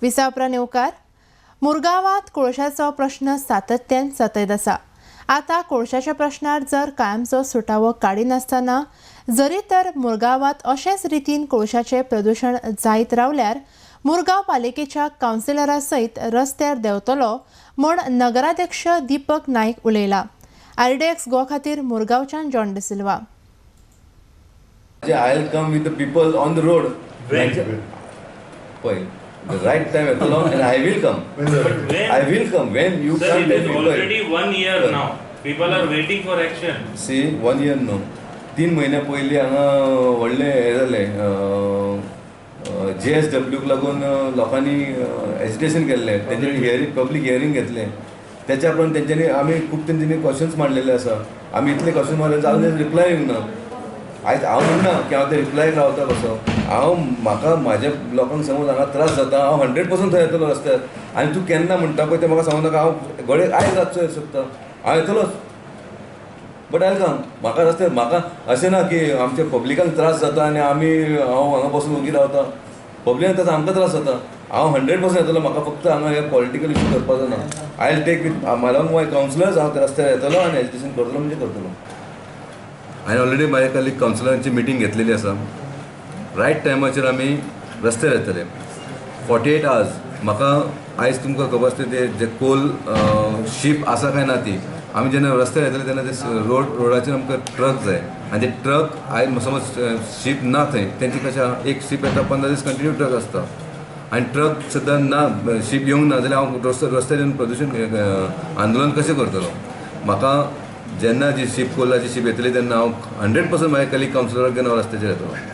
विसावप्रा नेवकार मुरगांवांत कोळशाचो प्रश्न सातत्यान सतत आसा। आता कोळशाच्या प्रश्नार जर कायमचो सुटावो काडिनासतना जरी तर मुरगांवांत अशेच रितीन कोळशाचे प्रदूषण जायत रावल्यार मुरगांव पालिकेच्या कावन्सिलरा सयत रस्त्यार देंवतलो म्हूण नगराध्यक्ष दीपक नाईक उलयला। RDX गोवा खातीर मुरगांवच्यान John D'Silva. I'll come with the people on the road. When? The right time and I will come. I will come when you Sir, come. it is already 1 year now. People are waiting for action. See, 1 year no. 3 महिन्या पयलीं हांगा व्हडले हे जाले JSW लागून लोकांनी agitation केल्लें, तेंच्यांनी हियरिंग पब्लीक हियरिंग घेतलें। त्याच्या उपरांत तेंच्यांनी आमी खूब तेंच्यांनी क्वेश्चन्स मांडलेले आसा। आमी इतले क्वेश्चन मारले जावन रिप्लाय येवंक ना। आयज हांव म्हणना की हांव ते रिप्लाय रावता कसो। म्हाका म्हाज्या लोकांक समज हांगा त्रास जाता, हांव 100% थंय येतलो रस्त्यार। आनी तूं केन्ना म्हणटा पळय तें म्हाका सांगूं नाका, हांव घडये आयज रातचो शकता, हांव येतलोच। बट आयज काम म्हाका रस्त्यार म्हाका अशें ना की आमच्या पब्लिकांक त्रास जाता आनी हांव हांगा बसून ओगी रावता। पब्लिकांक ताचो आमकां त्रास जाता, हांव 100% येतलो। म्हाका फक्त हांगा हे पॉलिटिकल इशू करपाचो ना। I take with along my councillors, हांव त्या रस्त्यार येतलो आनी एजिटेशन करतलो म्हणजे करतलो। हांवें ऑलरेडी म्हाज्या खाली कावन्सिलरांची मिटींग घेतलेली आसा। रायट टायमाचेर आमी रस्त्यार येतले 48 hours। म्हाका आयज तुमकां खबर आसता जे कोल शीप आसा काय ना ती, आमी जेन्ना रस्त्यार येतले तेन्ना ते रोडाचेर आमकां ट्रक जाय आनी ते ट्रक आयज समज शीप ना थंय, तेंची कशें आहा एक शीप येता 15 दीस कंटिन्यू ट्रक आसता आनी ट्रक सुद्दां ना, शीप येवंक ना जाल्यार हांव रस्त्यार येवन प्रदूशण आंदोलन कशें करतलो। म्हाका जेन्ना जी शीप कोलाची शीप येतली तेन्ना हांव 100% म्हाज्या कलीग कावन्सिलराक घेवन हांव रस्त्याचेर येतलो।